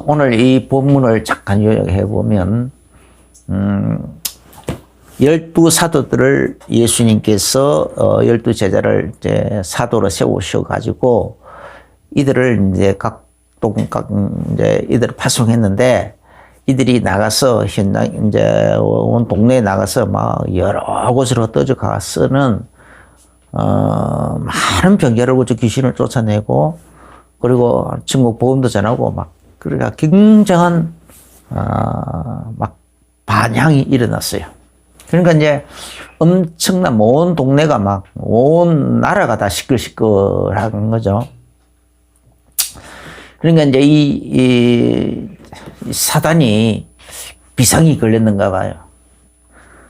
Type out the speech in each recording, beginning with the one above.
오늘 이 본문을 잠깐 요약해 보면, 12사도들을 예수님께서 12제자를 이제 사도로 세우셔가지고 이들을 이제 이제 이들을 파송했는데, 이들이 나가서 현장 이제 온 동네에 나가서 막 여러 곳으로 떠져가서는 많은 병자를 고쳐 귀신을 쫓아내고, 그리고 천국 복음도 전하고 막 그러니까 굉장한 막 반향이 일어났어요. 그러니까 이제 엄청난 온 동네가 막 온 나라가 다 시끌시끌한 거죠. 그러니까 이제 이 사단이 비상이 걸렸는가 봐요.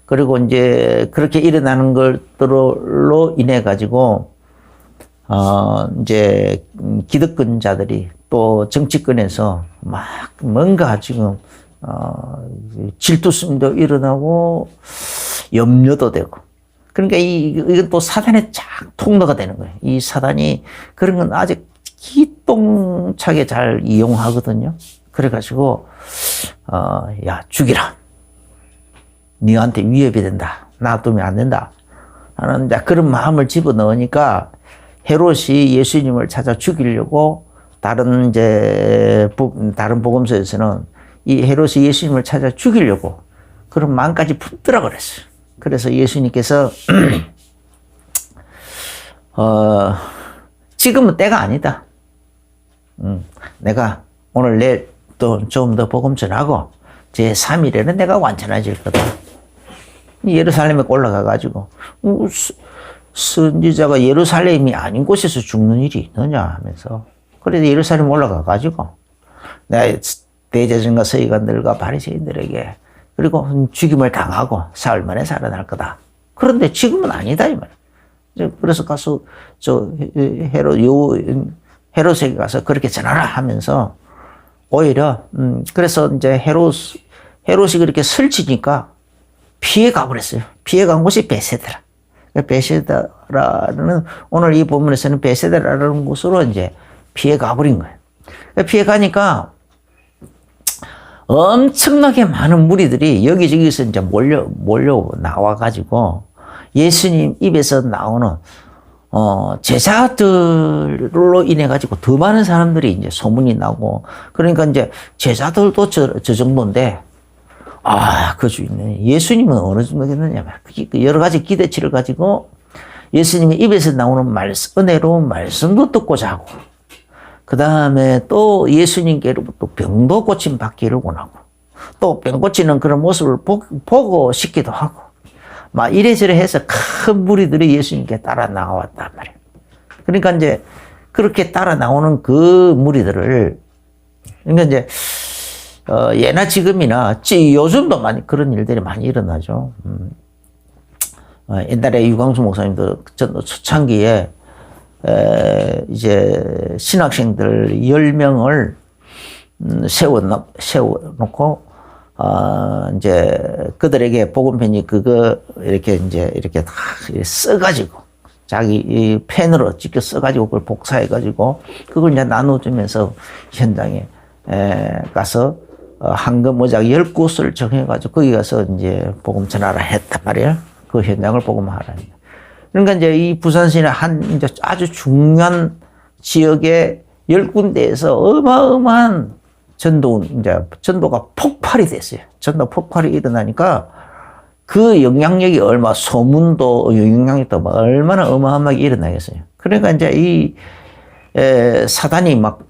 그리고 이제 그렇게 일어나는 것들로 인해 가지고 이제 기득권자들이 또 정치권에서 막 뭔가 지금 질투심도 일어나고 염려도 되고, 그러니까 이건 또 사단의 쫙 통로가 되는 거예요. 이 사단이 그런 건 아주 기똥차게 잘 이용하거든요. 그래가지고 야, 죽이라, 니한테 위협이 된다, 놔두면 안 된다 하는 그런 마음을 집어넣으니까 헤롯이 예수님을 찾아 죽이려고 다른 복음서에서는 이 헤롯이 예수님을 찾아 죽이려고 그런 마음까지 품더라 그랬어요. 그래서 예수님께서 지금은 때가 아니다. 내가 오늘 내일 또 좀 더 복음 전하고 제3일에는 내가 완전해질 거다. 예루살렘에 올라가가지고 선지자가 예루살렘이 아닌 곳에서 죽는 일이 있느냐 하면서, 그래서 예루살렘 올라가가지고 내가 대제사장과 서기관들과 바리새인들에게 그리고 죽임을 당하고 사흘 만에 살아날 거다. 그런데 지금은 아니다 이 말이야. 그래서 가서 헤롯에게 가서 그렇게 전하라 하면서 오히려 그래서 이제 헤롯이 그렇게 설치니까 피해 가버렸어요. 피해 간 곳이 베세다라. 베세다라는 오늘 이 본문에서는 베세다라는 곳으로 이제 피해 가버린 거예요. 피해 가니까 엄청나게 많은 무리들이 여기저기서 이제 몰려 나와가지고 예수님 입에서 나오는 제자들로 인해 가지고 더 많은 사람들이 이제 소문이 나고, 그러니까 이제 제자들도 저 정도인데, 그 주인은 예수님은 어느 정도겠느냐, 여러 가지 기대치를 가지고 예수님의 입에서 나오는 은혜로운 말씀도 듣고 자고, 그 다음에 또 예수님께로부터 병도 고침 받기를 원하고, 또 병 고치는 그런 모습을 보고 싶기도 하고, 막 이래저래 해서 큰 무리들이 예수님께 따라 나왔단 말이에요. 그러니까 이제 그렇게 따라 나오는 그 무리들을, 그러니까 이제 예나 지금이나 요즘도 많이 그런 일들이 많이 일어나죠. 옛날에 유광수 목사님도 초창기에 이제 신학생들 10명을 세워놓고 이제 그들에게 복음편지 그거 이렇게 다 써가지고 자기 이 펜으로 직접 써가지고 그걸 복사해가지고 그걸 이제 나눠주면서 현장에 가서 황금 모작 10곳을 정해가지고 거기 가서 이제 복음 전하라 했단 말이에요. 그 현장을 복음하라. 그러니까 이제 이 부산시내 이제 아주 중요한 지역의 10군데에서 어마어마한 전도가 폭발이 됐어요. 전도 폭발이 일어나니까 그 영향력이 소문도 영향력도 얼마나 어마어마하게 일어나겠어요. 그러니까 이제 이 사단이 막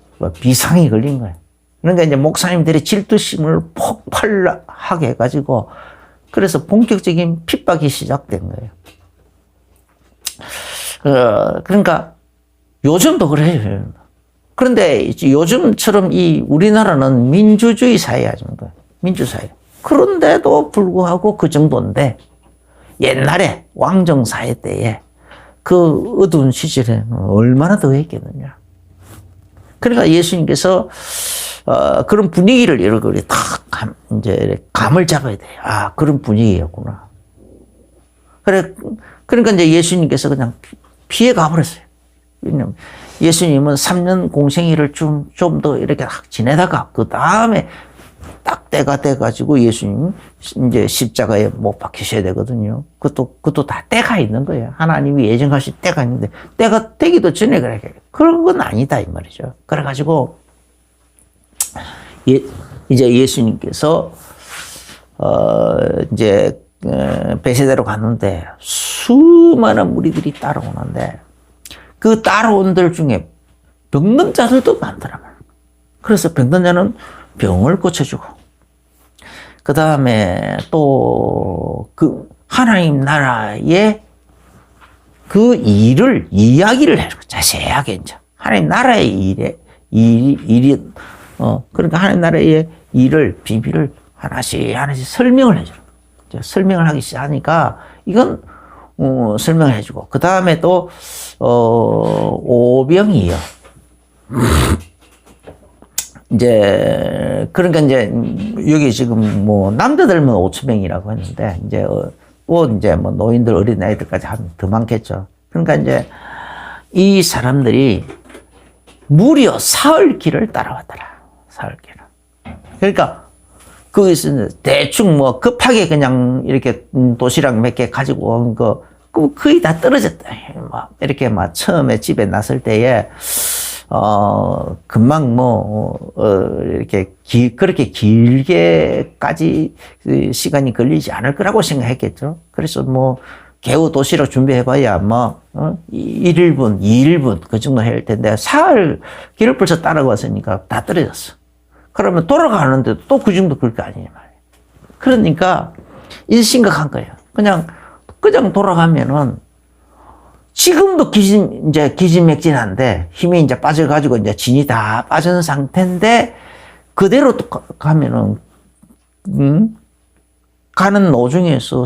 비상이 걸린 거예요. 그러니까 이제 목사님들의 질투심을 폭발하게 해가지고 그래서 본격적인 핍박이 시작된 거예요. 그러니까 요즘도 그래요. 그런데 요즘처럼 이 우리나라는 민주주의 사회야, 정도. 민주사회. 그런데도 불구하고 그 정도인데, 옛날에 왕정사회 때에 그 어두운 시절에 얼마나 더 했겠느냐. 그러니까 예수님께서 그런 분위기를 이렇게 탁 이제 감을 잡아야 돼요. 그런 분위기였구나. 그러니까 이제 예수님께서 그냥 피해 가버렸어요. 왜냐면 예수님은 3년 공생애를 좀 더 이렇게 지내다가 그 다음에 딱 때가 돼가지고 예수님 이제 십자가에 못 박히셔야 되거든요. 그것도 다 때가 있는 거예요. 하나님이 예정하신 때가 있는데 때가 되기도 전에 그래. 그런 건 아니다 이 말이죠. 그래가지고 이제 예수님께서 이제 베세다로 갔는데 수많은 무리들이 따라오는데 그 따라온들 중에 병든 자들도 많더라고요. 그래서 병든 자는 병을 고쳐주고, 그 다음에 또 그 하나님 나라의 그 이야기를 해주고, 자세하게 이제 하나님 나라의 일이 그러니까 하나님 나라의 일을, 비밀을 하나씩 설명을 해줘요. 설명을 하기 시작하니까 이건 설명을 해주고, 그 다음에 또 오병이요. 이제 그러니까 이제 여기 지금 뭐 남자들만 5,000명이라고 했는데 이제 이제 뭐 노인들 어린 아이들까지 하면 더 많겠죠. 그러니까 이제 이 사람들이 무려 사흘 길을 따라왔더라. 사흘 길을. 그러니까 거기서 대충 뭐 급하게 그냥 이렇게 도시락 몇 개 가지고 온 거 거의 다 떨어졌다. 막 이렇게 막 처음에 집에 났을 때에 금방 이렇게 그렇게 길게까지 시간이 걸리지 않을 거라고 생각했겠죠. 그래서 개우 도시락 준비해봐야 1일분, 2일분 그 정도 할 텐데 사흘 길을 벌써 따라왔으니까 다 떨어졌어. 그러면 돌아가는데도 또 그 정도 그럴 거 아니냐 말이에요. 그러니까 이제 심각한 거예요. 그냥 돌아가면은 지금도 기진맥진한데 힘이 이제 빠져가지고 이제 진이 다 빠진 상태인데 그대로 또 가면은 가는 노중에서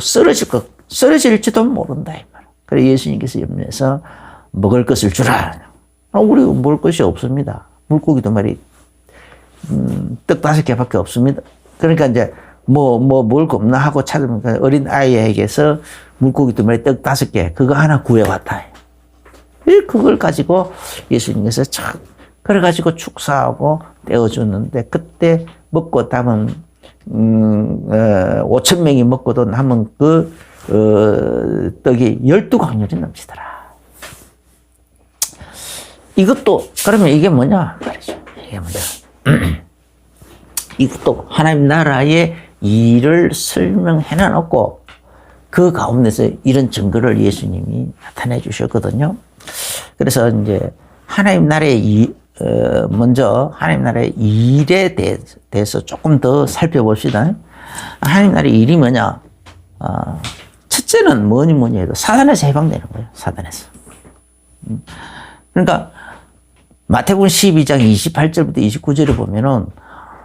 쓰러질지도 모른다 이 말. 그래서 예수님께서 염려해서 먹을 것을 주라. 우리 먹을 것이 없습니다. 물고기도 말이 떡 5개밖에 없습니다. 그러니까 이제 먹을 거 없나 하고 찾으면 어린 아이에게서 물고기 2마리 떡 5개 그거 하나 구해왔다. 그걸 가지고 예수님께서 그래가지고 축사하고 떼어줬는데 그때 먹고 남은 5,000명이 먹고도 남은 그 떡이 12광렬이 넘치더라. 이것도 그러면 이게 뭐냐 말이죠. 이게 뭐냐. 이것도 하나님 나라의 일을 설명해 놔놓고 그 가운데서 이런 증거를 예수님이 나타내 주셨거든요. 그래서 이제 하나님 나라의 먼저 하나님 나라의 일에 대해서 조금 더 살펴봅시다. 하나님 나라의 일이 뭐냐? 첫째는 뭐니 해도 사단에서 해방되는 거예요. 사단에서. 그러니까 마태복음 12장 28절부터 29절에 보면은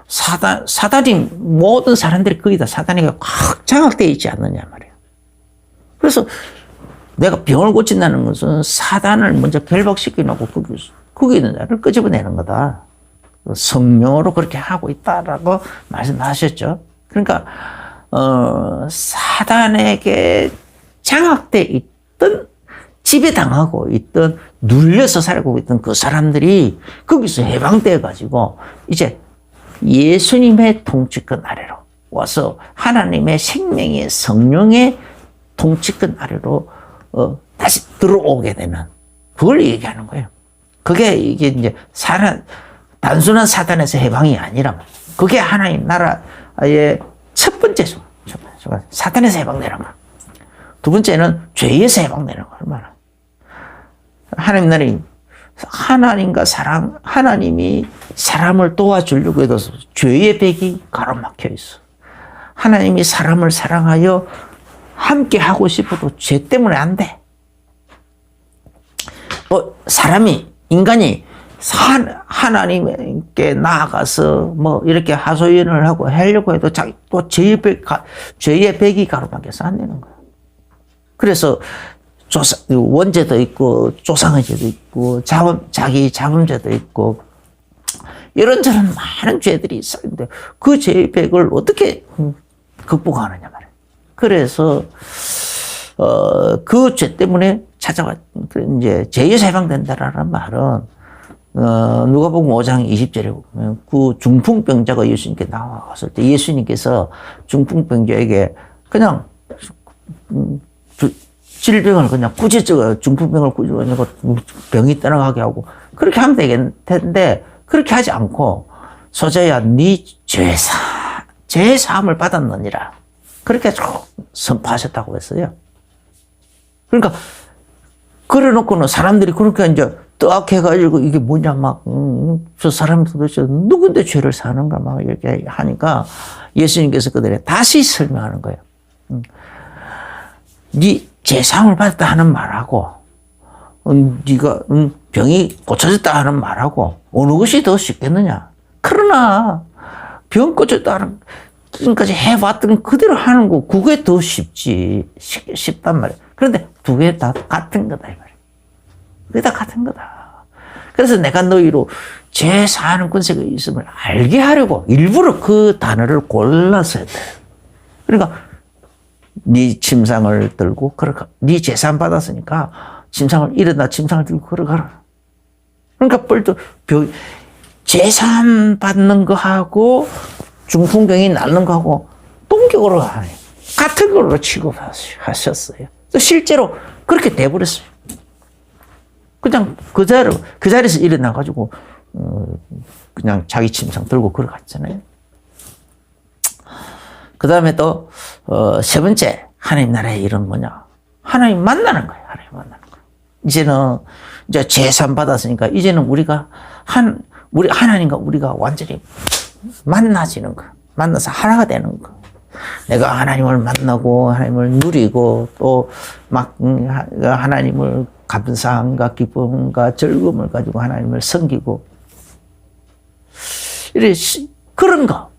사단이 모든 사람들이 거의 다 사단에게 확 장악되어 있지 않느냐 말이에요. 그래서 내가 병을 고친다는 것은 사단을 먼저 결박시켜 놓고 거기 있는 자를 끄집어내는 거다. 성령으로 그렇게 하고 있다라고 말씀하셨죠. 그러니까 사단에게 장악되어 있던 지배당하고 있던 눌려서 살고 있던 그 사람들이 거기서 해방되어 가지고 이제 예수님의 통치권 아래로 와서 하나님의 생명의 성령의 통치권 아래로 다시 들어오게 되면 그걸 얘기하는 거예요. 그게 이게 이제 단순한 사단에서 해방이 아니라 그게 하나님 나라의 첫 번째 사단에서 해방되는 거. 두 번째는 죄에서 해방되는 거. 얼마나 하나님 나라에 하나님이 사람을 도와주려고 해도 죄의 벽이 가로막혀 있어. 하나님이 사람을 사랑하여 함께 하고 싶어도 죄 때문에 안 돼. 인간이 하나님께 나아가서 이렇게 하소연을 하고 하려고 해도 또 죄의 벽이 가로막혀서 안 되는 거야. 그래서 원죄도 있고 조상의 죄도 있고 자기 자범죄도 있고 이런저런 많은 죄들이 있었는데 그 죄의 벽을 어떻게 극복하느냐 말이에요. 그래서 그 죄 때문에 이제 죄에서 해방된다라는 말은 누가복음 5장 20절에 보면 그 중풍병자가 예수님께 나왔을 때 예수님께서 중풍병자에게 그냥 질병을 그냥 구제적 중풍병을 구제하고 병이 떠나가게 하고 그렇게 하면 되겠는데 그렇게 하지 않고 소자야 네 죄사함을 받았느니라 그렇게 선포하셨다고 했어요. 그러니까 그래놓고는 사람들이 그렇게 이제 딱 해가지고 이게 뭐냐 막 저 사람이 도대체 누군데 죄를 사는가 막 이렇게 하니까 예수님께서 그들에게 다시 설명하는 거예요. 네 죄사함을 받았다 하는 말하고 네가 병이 고쳐졌다 하는 말하고 어느 것이 더 쉽겠느냐. 그러나 병 고쳤다 하는 지금까지 해봤던 그대로 하는 거 그게 더 쉽단 말이에요. 그런데 두 개 다 같은 거다 이 말이에요. 그게 다 같은 거다. 그래서 내가 너희로 죄 사하는 권세가 있음을 알게 하려고 일부러 그 단어를 골라서 했다. 그러니까 네 침상을 들고 걸어가. 네 재산 받았으니까 침상을 일어나 침상을 들고 걸어가라. 그러니까 뻘도 재산 받는 거하고 중풍병이 낫는 거하고 동격으로 하네. 같은 걸로 취급하셨어요. 실제로 그렇게 돼버렸어요. 그냥 그 자리에서 일어나가지고 그냥 자기 침상 들고 걸어갔잖아요. 그 다음에 또 세 번째 하나님 나라의 일은 뭐냐? 하나님 만나는 거예요. 하나님 만나는 거. 이제는 이제 재산 받았으니까 이제는 우리 하나님과 우리가 완전히 만나지는 거. 만나서 하나가 되는 거. 내가 하나님을 만나고 하나님을 누리고 또 막 하나님을 감사함과 기쁨과 즐거움을 가지고 하나님을 섬기고 그런 거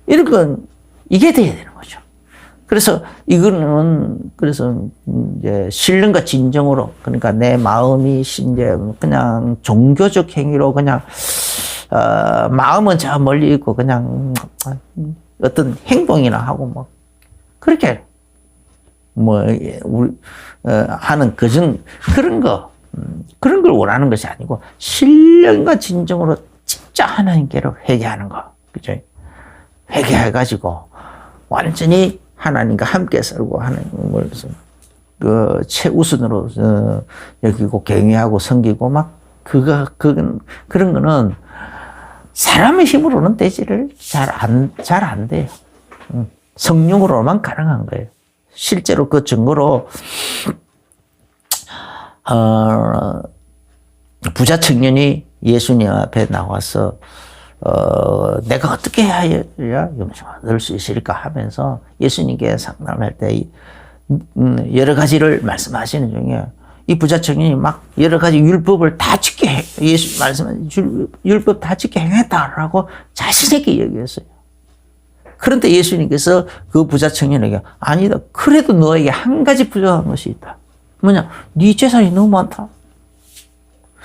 이런 건 이게 돼야 되는 거죠. 그래서 이거는 그래서 이제 신령과 진정으로 그러니까 내 마음이 이제 그냥 종교적 행위로 그냥 마음은 저 멀리 있고 그냥 어떤 행동이나 하고 뭐 그렇게 뭐 하는 그런 걸 원하는 것이 아니고 신령과 진정으로 진짜 하나님께로 회개하는 거, 그죠? 회개해가지고 완전히 하나님과 함께 살고 하나님을 그 최우선으로 여기고 경외하고 섬기고 막 그런 거는 사람의 힘으로는 되지를 잘 안 돼요. 성령으로만 가능한 거예요. 실제로 그 증거로 부자 청년이 예수님 앞에 나와서 내가 어떻게 해야 영생을 얻을 수 있을까 하면서 예수님께 상담할 때 여러 가지를 말씀하시는 중에 이 부자 청년이 막 여러 가지 율법을 다 지켜 예수 말씀한 율법 다 지켜 행했다라고 자신 있게 얘기했어요. 그런데 예수님께서 그 부자 청년에게 아니다. 그래도 너에게 한 가지 부족한 것이 있다. 뭐냐? 네 재산이 너무 많다.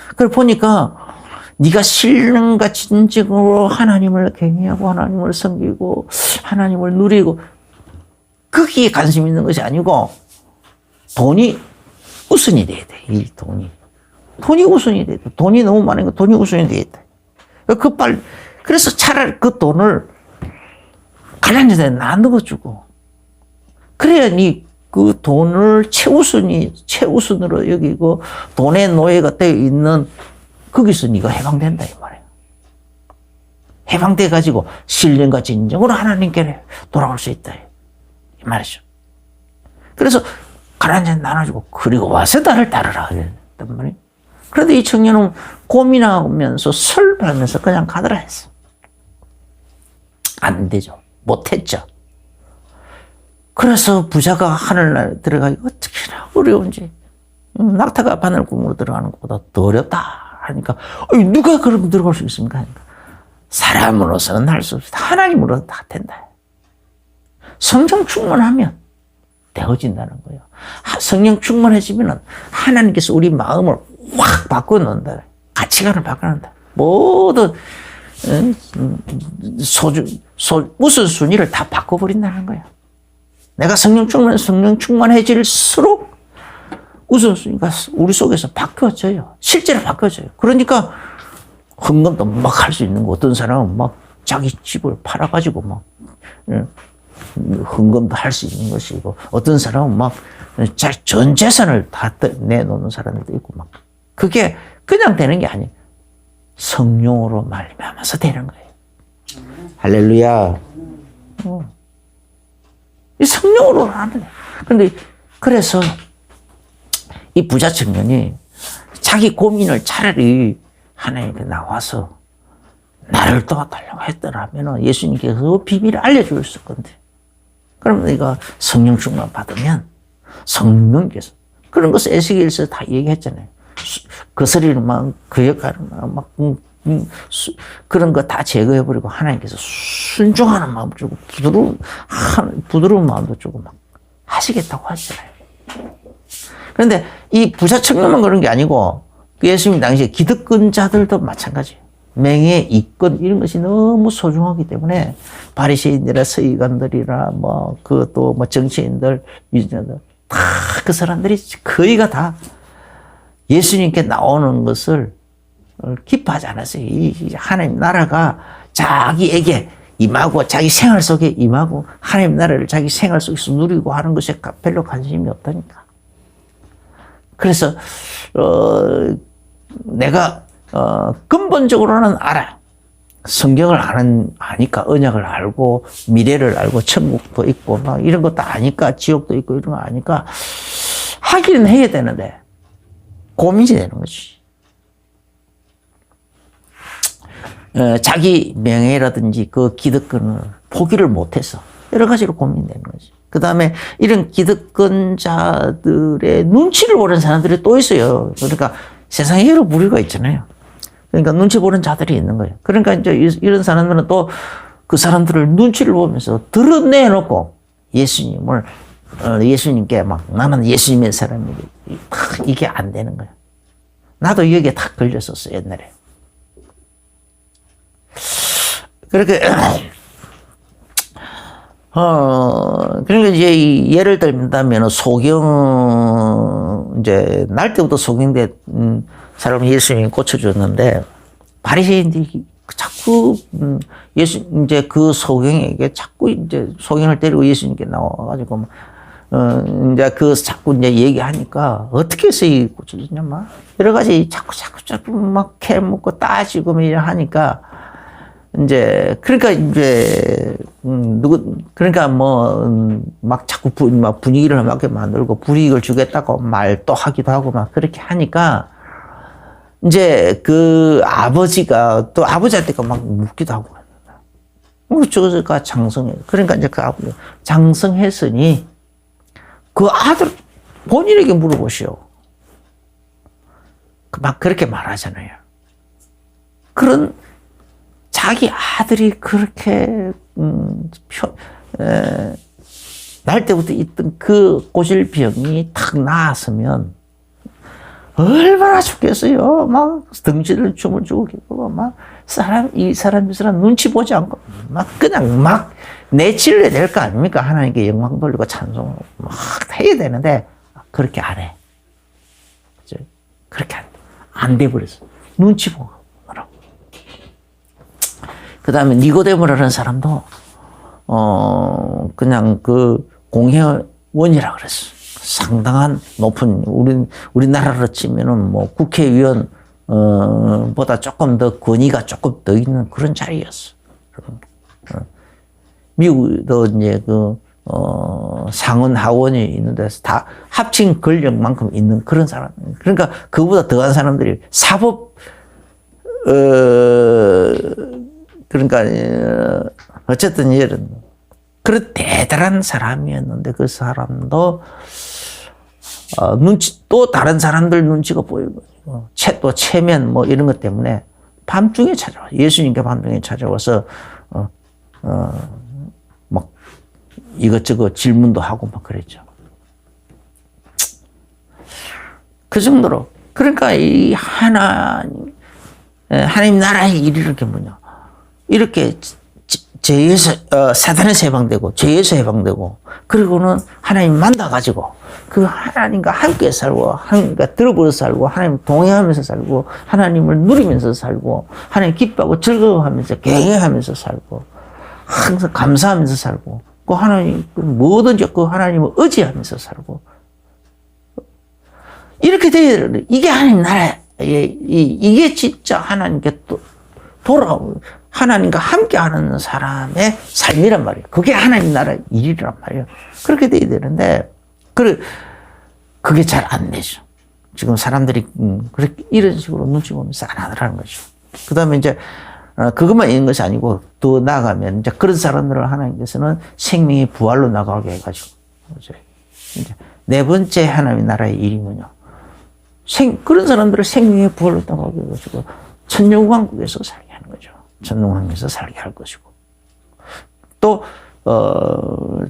그걸 보니까 네가 신령과 진정으로 하나님을 경외하고 하나님을 섬기고 하나님을 누리고 거기에 관심 있는 것이 아니고 돈이 우선이 돼야 돼. 이 돈이 우선이 돼야 돼. 돈이 너무 많으니까 돈이 우선이 돼야 돼. 그래서 차라리 그 돈을 가난한 데다 나누어주고 그래야 네 그 돈을 최우선으로 여기고 돈의 노예가 되어 있는 거기서 네가 해방된다 이 말이에요. 해방돼 가지고 신령과 진정으로 하나님께 돌아올 수 있다 이 말이죠. 그래서 가난한 데 나눠주고 그리고 와서 나를 따르라 그랬단 말이에요. 그런데 이 청년은 고민하면서 설파하면서 그냥 가더라 했어. 안 되죠. 못했죠. 그래서 부자가 하늘나라에 들어가기 어떻게나 어려운지 낙타가 바늘구멍으로 들어가는 것보다 더 어렵다 하니까 누가 그럼 들어갈 수 있습니까? 하니까 사람으로서는 할 수 없다. 하나님으로는 다 된다. 성령 충만하면 되어진다는 거예요. 성령 충만해지면 하나님께서 우리 마음을 확 바꿔놓는다. 가치관을 바꿔놓는다. 모든 우선순위를 다 바꿔버린다는 거예요. 내가 성령 충만해질수록 우선순위가 우리 속에서 바뀌어져요. 실제로 바뀌어져요. 그러니까 헌금도 막 할 수 있는 거. 어떤 사람은 막 자기 집을 팔아가지고 막 헌금도 할 수 있는 것이고, 어떤 사람은 막 전 재산을 다 내놓는 사람들도 있고 막. 그게 그냥 되는 게 아니에요. 성령으로 말미암아서 되는 거예요. 할렐루야. 이 성령으로 하는 거예요. 근데 그래서 이 부자 청년이 자기 고민을 차라리 하나님께 나와서 나를 도와달라고 했더라면 예수님께서 그 비밀을 알려주셨을 건데. 그러면 네가 성령 충만 받으면 성령께서 그런 것을 에스겔에서 다 얘기했잖아요. 거스리는 마음, 그 역할은 막 그런 거 다 제거해버리고 하나님께서 순종하는 마음을 주고 부드러운 마음도 주고 막 하시겠다고 하시잖아요. 그런데 이 부자 청년만 그런 게 아니고 예수님 당시에 기득권자들도 마찬가지예요. 명예, 이권 이런 것이 너무 소중하기 때문에 바리새인들이나 서기관들이나 또 정치인들, 유전자들 다 그 사람들이 거의가 다 예수님께 나오는 것을 기뻐하지 않았어요. 이 하나님 나라가 자기에게 임하고 자기 생활 속에 임하고 하나님 나라를 자기 생활 속에서 누리고 하는 것에 별로 관심이 없다니까. 그래서 내가 근본적으로는 알아. 성경을 아니까 언약을 알고 미래를 알고 천국도 있고 막 이런 것도 아니까 지옥도 있고 이런 거 아니까 하기는 해야 되는데 고민이 되는 거지. 자기 명예라든지 그 기득권을 포기를 못해서 여러 가지로 고민되는 거지. 그 다음에 이런 기득권자들의 눈치를 보는 사람들이 또 있어요. 그러니까 세상에 여러 부류가 있잖아요. 그러니까 눈치 보는 자들이 있는 거예요. 그러니까 이제 이런 사람들은 또 그 사람들을 눈치를 보면서 드러내놓고 예수님께 막 나는 예수님의 사람이고 이게 안 되는 거예요. 나도 여기에 다 걸렸었어, 옛날에. 그렇게, 그러니까 이제 예를 들면 이제 날 때부터 소경된 사람을 예수님이 고쳐줬는데, 바리새인들이 자꾸 이제 그 소경에게 자꾸 이제 소경을 데리고 예수님께 나와가지고 이제 자꾸 이제 얘기하니까 어떻게 해서 고쳐주냐 막 여러 가지 자꾸 막 캐묻고 따지고 막 이래 하니까 이제 그러니까 이제 그러니까 막 자꾸 막 분위기를 막 만들고 불이익을 주겠다고 말도 하기도 하고 막 그렇게 하니까 이제 그 아버지가 또 아버지한테 막 묻기도 하고 저가 장성해. 그러니까 이제 그 아버지 장성했으니 그 아들 본인에게 물어보시오. 막 그렇게 말하잖아요. 그런 자기 아들이 그렇게 날 때부터 있던 그 고질병이 탁 나았으면 얼마나 좋겠어요. 막 덩치를 춤을 추고 막 이 사람 눈치 보지 않고 막 그냥 막 내치를 해야 될 거 아닙니까? 하나님께 영광 돌리고 찬송을 막 해야 되는데 그렇게 안 해. 그렇게 안 돼버렸어. 눈치 보고. 그 다음에 니고데모라는 사람도 그냥 그 공회원이라 그랬어. 상당한 높은 우리나라로 치면은 국회의원 보다 조금 더 권위가 조금 더 있는 그런 자리였어. 미국도 이제 상원 하원이 있는 데서 다 합친 권력만큼 있는 그런 사람. 그러니까 그보다 더한 사람들이 사법 그러니까 어쨌든 이런 그런 대단한 사람이었는데 그 사람도 또 다른 사람들 눈치가 보이고 또 체면 이런 것 때문에 밤중에 찾아와 예수님께 밤중에 찾아와서 막 이것저것 질문도 하고 막 그랬죠. 그 정도로 그러니까 이 하나님 나라의 일이 이렇게 뭐냐 이렇게 죄에서 사단에서 해방되고 죄에서 해방되고 그리고는 하나님 만나가지고 그 하나님과 함께 살고 하나님과 들어보려 살고 하나님 동행하면서 살고 하나님을 누리면서 살고 하나님 기뻐하고 즐거워하면서 경외하면서 살고 항상 감사하면서 살고 그 하나님 뭐든지 그 하나님을 의지하면서 살고 이렇게 돼야 되는데 이게 하나님 나라에 이게 진짜 하나님께 돌아오고 하나님과 함께하는 사람의 삶이란 말이에요. 그게 하나님 나라의 일이란 말이에요. 그렇게 돼야 되는데 그게 잘 안 되죠. 지금 사람들이 그렇게 이런 식으로 눈치 보면서 안 하더라는 거죠. 그 다음에 이제 그것만 있는 것이 아니고 더 나아가면 이제 그런 사람들을 하나님께서는 생명의 부활로 나가게 해가지고 이제 네 번째 하나님 나라의 일이 뭐냐? 그런 사람들을 생명의 부활로 나가게 해가지고 천년왕국에서 살게 하는 거죠. 천년왕국에서 살게 할 것이고 또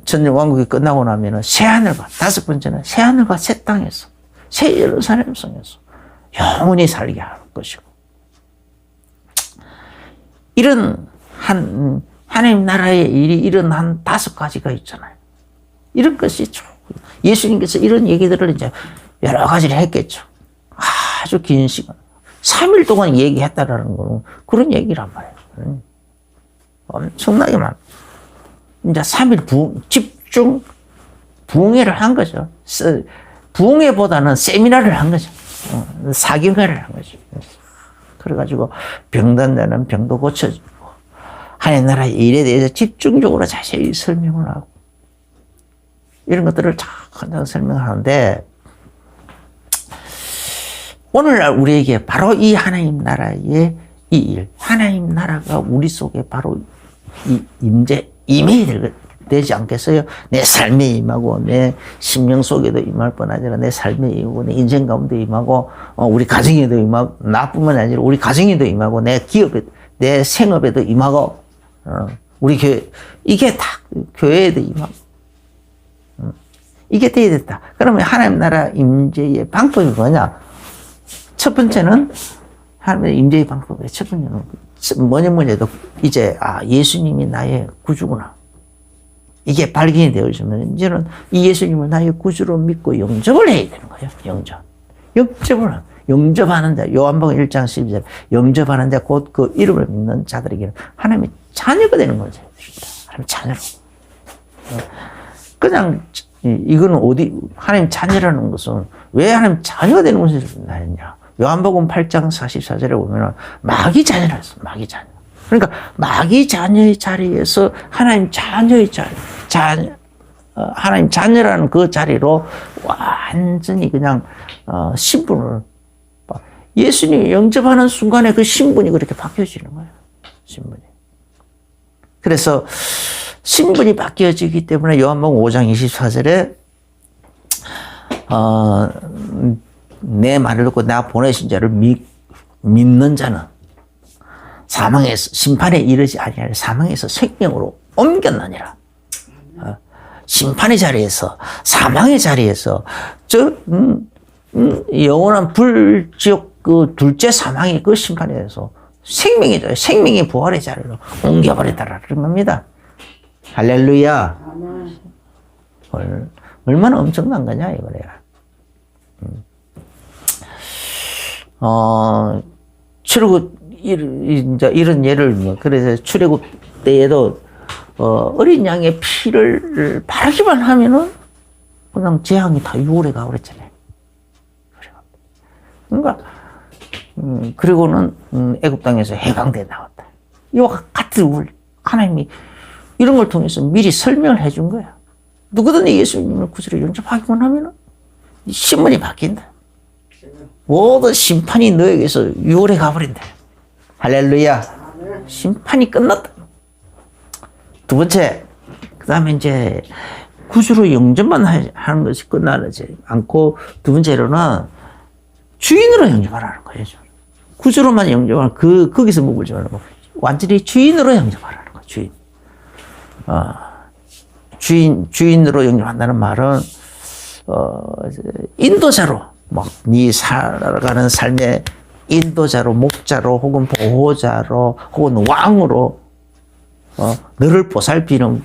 천년왕국이 끝나고 나면은 새하늘과 다섯 번째는 새하늘과 새 땅에서 새 예루살렘 성에서 영원히 살게 할 것이고 이런 하나님 나라의 일이 이런 한 5가지가 있잖아요. 이런 것이 예수님께서 이런 얘기들을 이제 여러 가지를 했겠죠. 아주 긴 시간 3일 동안 얘기했다라는 거는 그런 얘기란 말이에요. 엄청나게 많아. 이제 3일 집중 부흥회를 한 거죠. 부흥회보다는 세미나를 한 거죠. 사경회를 한 거죠. 그래가지고 병든 자는 병도 고쳐주고 하나님 나라의 일에 대해서 집중적으로 자세히 설명을 하고 이런 것들을 쫙 설명하는데 오늘날 우리에게 바로 이 하나님 나라의 이 일, 하나님 나라가 우리 속에 바로 임해야 되지 않겠어요? 내 삶에 임하고, 내 심령 속에도 임할 뿐 아니라 내 삶에 임하고, 내 인생 가운데 임하고, 우리 가정에도 임하고, 나뿐만 아니라 우리 가정에도 임하고, 내 기업에, 내 생업에도 임하고, 우리 교회, 이게 다 교회에도 임하고, 이게 돼야 됐다. 그러면 하나님 나라 임재의 방법이 뭐냐? 첫 번째는 하나님의 임재의 방법이에요. 첫 번째는 뭐냐 해도 이제 예수님이 나의 구주구나. 이게 발견이 되어지면 이제는 이 예수님을 나의 구주로 믿고 영접을 해야 되는 거예요. 영접하는 자. 요한복음 1장 12절 영접하는 자 곧 그 이름을 믿는 자들에게는 하나님의 자녀가 되는 거죠. 하나님의 자녀로. 그냥 이거는 하나님 자녀라는 것은 왜 하나님 자녀가 되는 것을 나느냐. 요한복음 8장 44절에 보면 마귀 자녀라 했어. 마귀 자녀. 그러니까 마귀 자녀의 자리에서 하나님 자녀의 하나님 자녀라는 그 자리로 완전히 그냥 신분을 예수님이 영접하는 순간에 그 신분이 그렇게 바뀌어지는 거예요. 신분이. 그래서 신분이 바뀌어지기 때문에 요한복음 5장 24절에 내 말을 듣고 나 보내신 자를 믿는 자는 사망에서 심판에 이르지 아니하여 사망에서 생명으로 옮겼느니라. 심판의 자리에서 사망의 자리에서 영원한 불지옥 그 둘째 사망의 그 심판에 대해서 생명의 부활의 자리로 옮겨버렸다라는 겁니다. 할렐루야. 얼마나 엄청난 거냐 이거야. 출애굽 이제 이런 예를 그래서 출애굽 때에도 어린 양의 피를 바르기만 하면은 그냥 재앙이 다 유월에 가버렸잖아요. 그러니까 그리고는 애굽 땅에서 해방돼 나왔다. 이와 같은 하나님이 이런 걸 통해서 미리 설명을 해준 거야. 누구든지 예수님을 구주로 영접하기만 하면은 신분이 바뀐다. 모든 심판이 너에게서 유월에 가버린다. 할렐루야. 심판이 끝났다. 두 번째, 그 다음에 이제 구주로 영접만 하는 것이 끝나지 않고 두 번째로는 주인으로 영접하라는 거예요. 구주로만 영접하는 거기서 머물지 말고 완전히 주인으로 영접하라는 거예요. 주인으로 영접한다는 말은 인도자로 네 살아가는 삶의 인도자로, 목자로, 혹은 보호자로, 혹은 왕으로 너를 보살피시는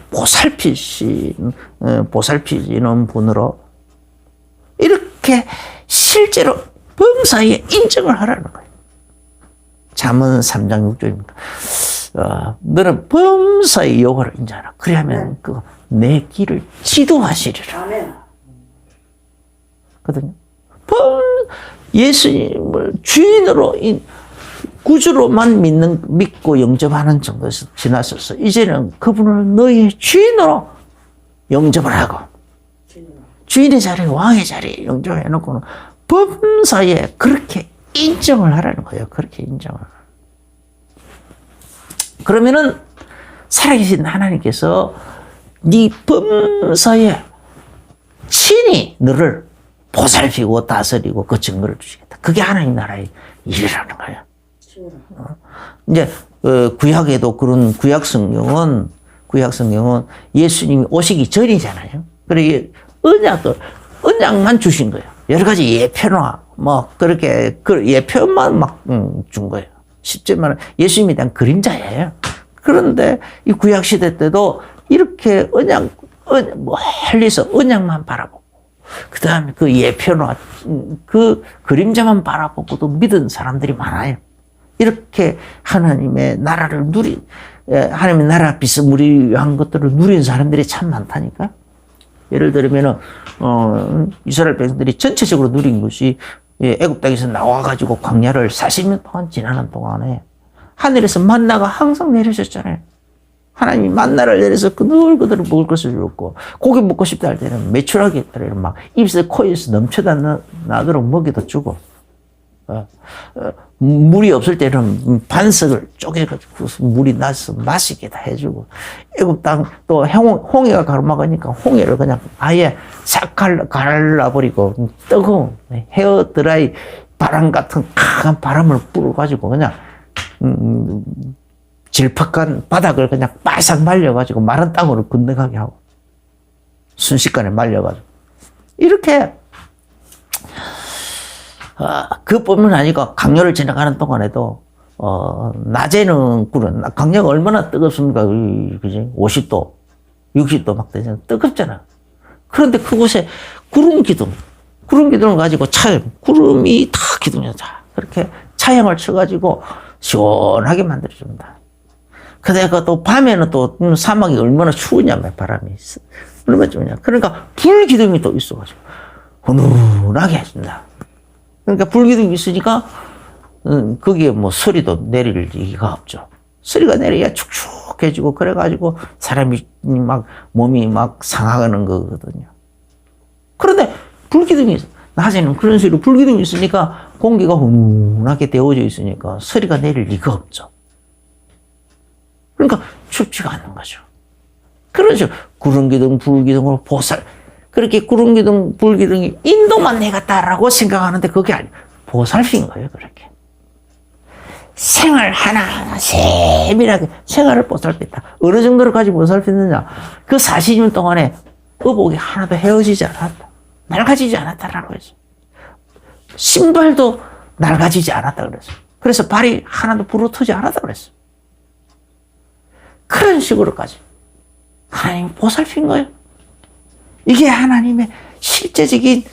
분으로 이렇게 실제로 범사에 인정을 하라는 거예요. 잠언 3장 6절입니다. 너는 범사의 여호와를 인정하라. 그리하면 내 길을 지도하시리라. 거든요. 예수님을 주인으로 구주로만 믿고 영접하는 정도에서 지나서서 이제는 그분을 너의 주인으로 영접을 하고 주인의 자리에 왕의 자리에 영접해 놓고는 범사에 그렇게 인정을 하라는 거예요. 그렇게 인정을. 그러면은 살아계신 하나님께서 네 범사에 친히 너를 보살피고 다스리고 그 증거를 주시겠다. 그게 하나님 나라의 일이라는 거예요. 이제 구약에도 그런 구약 성경은 예수님이 오시기 전이잖아요. 그래 언약만 주신 거예요. 여러 가지 예표나 뭐 그렇게 예표만 막 준 거예요. 쉽게 말하면 예수님에 대한 그림자예요. 그런데 이 구약 시대 때도 이렇게 멀리서 언약만 바라보고 그 다음에 그 예표나 그 그림자만 바라보고도 믿은 사람들이 많아요. 이렇게 하나님의 나라를 하나님의 나라 비스무리한 것들을 누린 사람들이 참 많다니까. 예를 들면은, 이스라엘 백성들이 전체적으로 누린 것이 애굽 땅에서 나와가지고 광야를 40년 동안 지나는 동안에 하늘에서 만나가 항상 내려졌잖아요. 하나님이 만나를 내려서 그들 먹을 것을 줬고, 고기 먹고 싶다 할 때는 매출하게 막 입에서 코에서 넘쳐나도록 먹이도 주고, 물이 없을 때는 반석을 쪼개가지고 물이 나서 마시게 다 해주고, 애굽 땅 또 홍해가 가로막으니까 홍해를 그냥 아예 싹 갈라버리고 뜨거운 헤어 드라이 바람 같은 강한 바람을 불어가지고 그냥 질퍽한 바닥을 그냥 바싹 말려가지고 마른 땅으로 건너가게 하고 순식간에 말려가지고 이렇게 그뿐만 아니고 강렬을 지나가는 동안에도 낮에는 강렬가 얼마나 뜨겁습니까? 그지? 50도, 60도 막 되잖아. 뜨겁잖아. 그런데 그곳에 구름 기둥을 가지고 구름이 다 기둥이다. 그렇게 차양을 쳐가지고 시원하게 만들어줍니다. 그다가 또 밤에는 또 사막이 얼마나 추우냐면 바람이 얼마나 추우냐. 그러니까 불 기둥이 또 있어가지고 훈훈하게 해준다. 그러니까 불기둥이 있으니까 거기에 뭐 소리도 내릴 리가 없죠. 소리가 내려야 축축해지고 그래가지고 사람이 막 몸이 막 상하는 거거든요. 그런데 불기둥이 낮에는 그런 소리로 불기둥이 있으니까 공기가 훈훈하게 데워져 있으니까 소리가 내릴 리가 없죠. 그러니까 춥지가 않는 거죠. 그러죠. 구름기둥, 불기둥으로 그렇게 구름기둥, 불기둥이 인도만 내갔다라고 생각하는데 그게 아니에요. 보살핀 거예요, 그렇게. 생활 하나하나 세밀하게 생활을 보살폈다. 어느 정도로까지 보살폈느냐. 그 40년 동안에 의복이 하나도 헤어지지 않았다. 낡아지지 않았다라고 했어. 신발도 낡아지지 않았다 그랬어. 그래서 발이 하나도 부러뜨지 않았다 그랬어. 그런 식으로까지 하나님 보살핀 거예요. 이게 하나님의 실제적인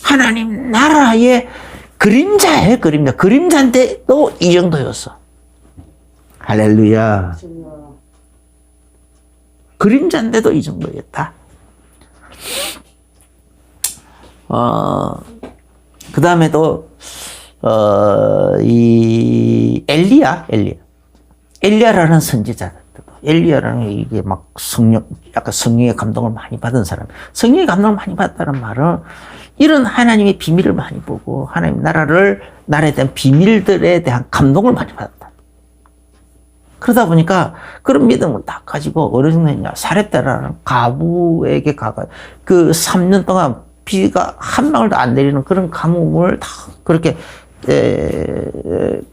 하나님 나라의 그림자예요, 그림자. 그림자인데도 이 정도였어. 할렐루야. 그림자인데도 이 정도였다. 그 다음에도, 이 엘리야라는 선지자. 엘리야라는 이게 막 약간 성령의 감동을 많이 받은 사람. 성령의 감동을 많이 받았다는 말은 이런 하나님의 비밀을 많이 보고 하나님 나라에 대한 비밀들에 대한 감동을 많이 받았다. 그러다 보니까 그런 믿음을 딱 가지고 어느 정도 했냐. 사렙다라는 가부에게 그 3년 동안 비가 한 방울도 안 내리는 그런 가뭄을 다 그렇게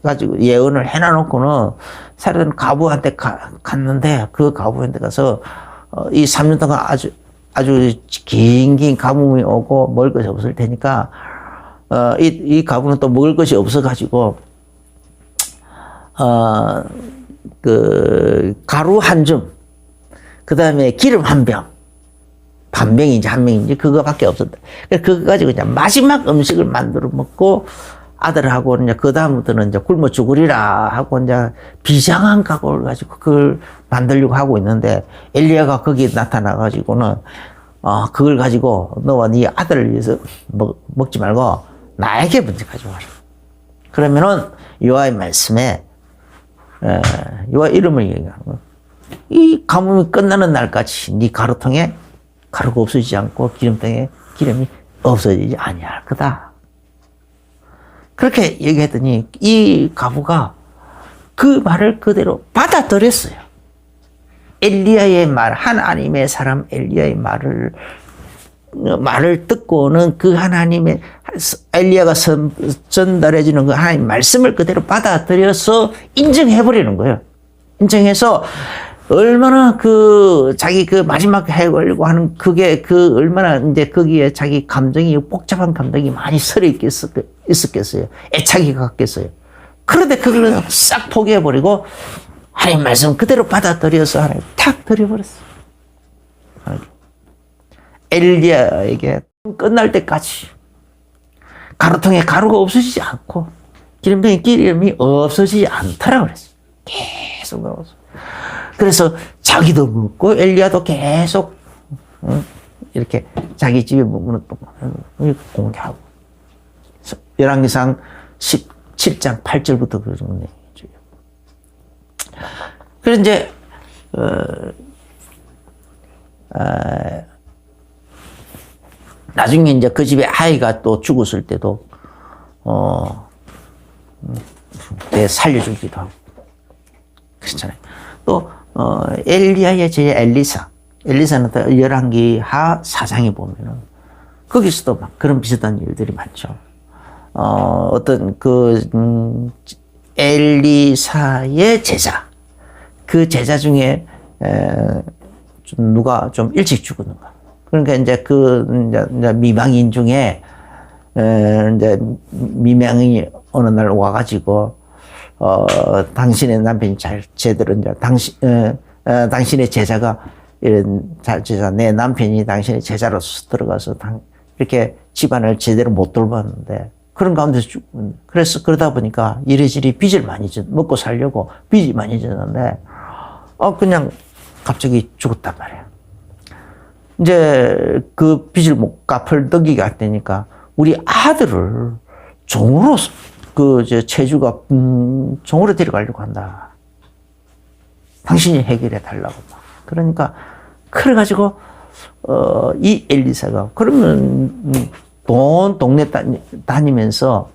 가지고 예언을 해놔놓고는 사람들은 가부한테 갔는데 그 가부한테 가서 이 3년 동안 아주 긴 가뭄이 오고 먹을 것이 없을 테니까 이 가부는 또 먹을 것이 없어가지고 그 가루 한 줌, 그 다음에 기름 한 병, 반 병인지 한 병인지 그거밖에 없었다. 그거 가지고 이제 마지막 음식을 만들어 먹고 아들하고 이제 그 다음부터는 이제 굶어 죽으리라 하고 이제 비장한 각오를 가지고 그걸 만들려고 하고 있는데 엘리야가 거기에 나타나 가지고는 그걸 가지고 너와 네 아들을 위해서 먹지 말고 나에게 먼저 가져와라. 그러면은 여호와의 말씀에 여호와 이름을 얘기하는 거야. 이 가뭄이 끝나는 날까지 네 가루통에 가루가 없어지지 않고 기름통에 기름이 없어지지 아니할 거다. 그렇게 얘기했더니 이 가부가 그 말을 그대로 받아들였어요. 엘리야의 말, 하나님의 사람 엘리야의 말을 듣고는 그 하나님의 엘리야가 전달해주는 그 하나님 말씀을 그대로 받아들여서 인정해버리는 거예요. 인정해서 얼마나 자기 마지막 해보려고 하는 그게 얼마나 이제 거기에 자기 감정이 복잡한 감정이 많이 서려 있었겠어요. 애착이 갔겠어요. 그런데 그걸 싹 포기해버리고 하나님 말씀 그대로 받아들여서 하나님 탁 들여버렸어요. 엘리야에게 끝날 때까지 가루통에 가루가 없어지지 않고 기름통에 기름이 없어지지 않더라 그랬어요. 계속 먹었어요. 그래서 자기도 먹고 엘리야도 계속 이렇게 자기 집에 먹는 동안 공개하고 열왕기상 17장 8절부터 그런 얘기죠. 그래서 이제 나중에 이제 그 집에 아이가 또 죽었을 때도 살려주기도 하고 그렇잖아요. 또 엘리야의 제자 엘리사는 또 열왕기하 4장에 보면은 거기서도 막 그런 비슷한 일들이 많죠. 어떤 엘리사의 제자, 그 제자 중에 누가 좀 일찍 죽었는가. 그러니까 이제 이제 미망인 중에 이제 미망이 어느 날 와가지고 당신의 남편이 제대로 이제 당신의 제자가 이런 제자 내 남편이 당신의 제자로서 들어가서 이렇게 집안을 제대로 못 돌봤는데 그런 가운데서 그래서 그러다 보니까 이리저리 빚을 많이 먹고 살려고 빚이 많이 졌는데 그냥 갑자기 죽었단 말이야. 이제 그 빚을 못 갚을 떡이가 되니까 우리 아들을 종으로 체주가 종으로 데려가려고 한다. 당신이 해결해 달라고 막. 그러니까 그래가지고 이 엘리사가 그러면 동네 다니면서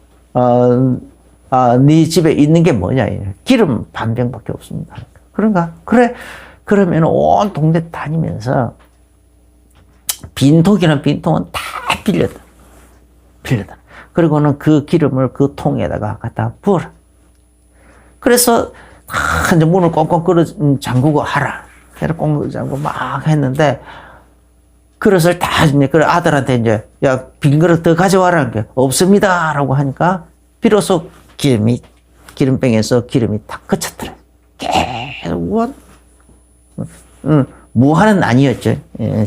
네 집에 있는 게 뭐냐? 기름 반 병밖에 없습니다. 그런가? 그래. 그러면 온 동네 다니면서 빈통이나 빈통은 다 빌려다. 그리고는 그 기름을 그 통에다가 갖다 부어라. 그래서 이제 문을 꽁꽁 잠그고 하라. 꽁꽁 잠그고 막 했는데 그릇을 다 이제 그 아들한테 이제 야 빈 그릇 더 가져와라는 게 없습니다라고 하니까 비로소 기름병에서 기름이 탁 그쳤더라. 계속 무한은 아니었죠.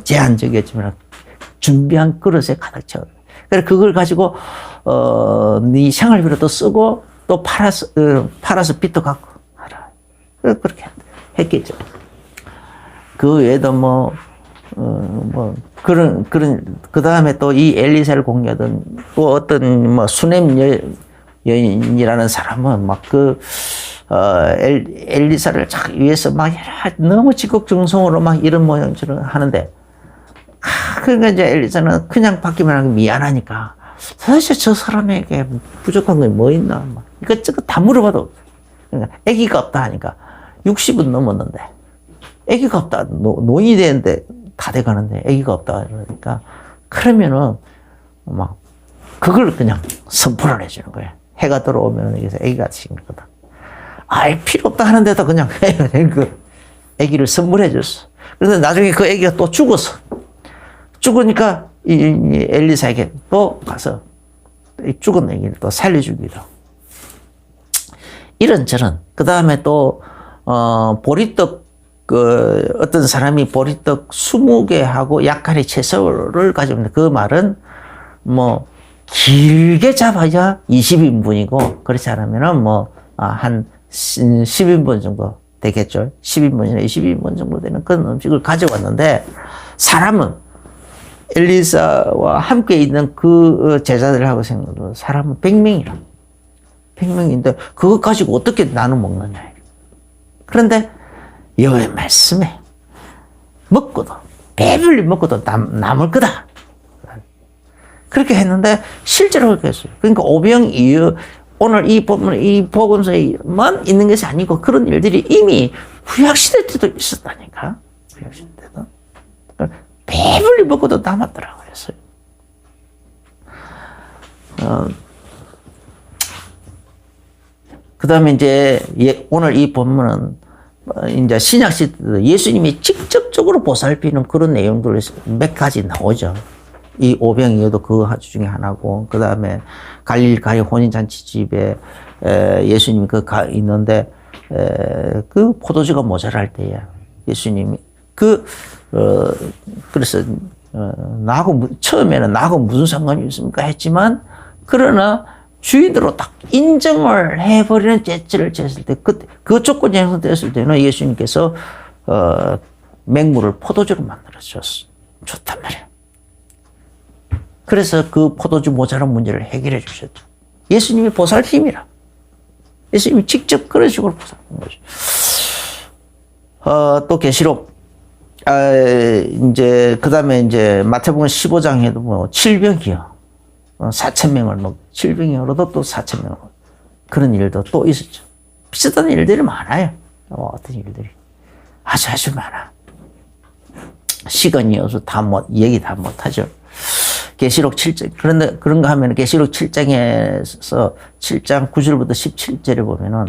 제한적이었지만 준비한 그릇에 가득 채워. 그래서 그걸 가지고 네 생활비로도 쓰고 또 팔아서 빚도 갚고 하라. 그렇게 했겠죠. 그 외에도 그 다음에 또 이 엘리사를 공개하던 또 어떤 수넴 여인이라는 사람은 엘리사를 위해서 너무 지극정성으로 이런 모양처럼 하는데, 그러니까 이제 엘리사는 그냥 받기만 하기 미안하니까, 사실 저 사람에게 부족한 게 뭐 있나, 이것저것 다 물어봐도, 그러니까 아기가 없다 하니까, 60은 넘었는데, 아기가 없다, 노인이 되는데, 다 돼가는데, 아기가 없다 그러니까, 그러면은, 그걸 그냥 선포를 해주는 거예요. 해가 들어오면 여기서 아기가 생길 거다. 필요 없다 하는데도 그냥 그 아기를 선물해 줬어. 그래서 나중에 그 아기가 또 죽었어. 죽으니까 이 엘리사에게 또 가서 죽은 아기를 또 살려주기도. 이런저런. 그 다음에 또 보리떡, 어떤 사람이 보리떡 20개 하고 약간의 채소를 가져옵니다. 그 말은 뭐, 길게 잡아야 20인분이고, 그렇지 않으면은 한 10인분 정도 되겠죠. 10인분이나 20인분 정도 되는 그런 음식을 가져왔는데, 사람은 엘리사와 함께 있는 그 제자들하고 생각해도 사람은 100명이라. 100명인데, 그것 가지고 어떻게 나눠 먹느냐. 그런데, 여호와의 말씀에 먹고도, 배불리 먹고도 남을 거다. 그렇게 했는데, 실제로 그렇게 했어요. 그러니까 오병이어, 오늘 이 본문, 이 복음서에만 있는 것이 아니고 그런 일들이 이미 구약시대 때도 있었다니까. 구약시대 때도. 배불리 먹고도 남았더라고요. 그 다음에 이제 오늘 이 본문은 이제 신약시대 때도 예수님이 직접적으로 보살피는 그런 내용들이 몇 가지 나오죠. 이 오병이어도 그 중에 하나고, 그 다음에 갈릴리 혼인잔치집에 예수님이 있는데, 그 포도주가 모자랄 때에 예수님이 그래서 처음에는 나하고 무슨 상관이 있습니까 했지만, 그러나 주인으로 딱 인정을 해버리는 제치를 쟀을 때, 그 조건이 형성됐을 때는 예수님께서 맹물을 포도주로 만들어 줬단 말이에요. 그래서 그 포도주 모자란 문제를 해결해 주셨죠. 예수님이 보살핌이라. 예수님이 직접 그런 식으로 보살피는 거죠. 또 계시록, 이제, 그 다음에 이제 마태복음 15장에도 7병이요. 4,000명을 7병이어도 또 4,000명을 그런 일도 또 있었죠. 비슷한 일들이 많아요. 어떤 일들이. 아주 많아. 시간이 없어서 얘기 다 못하죠. 계시록 7장, 그런데 그런가 하면 계시록 7장에서 7장 9절부터 17절에 보면은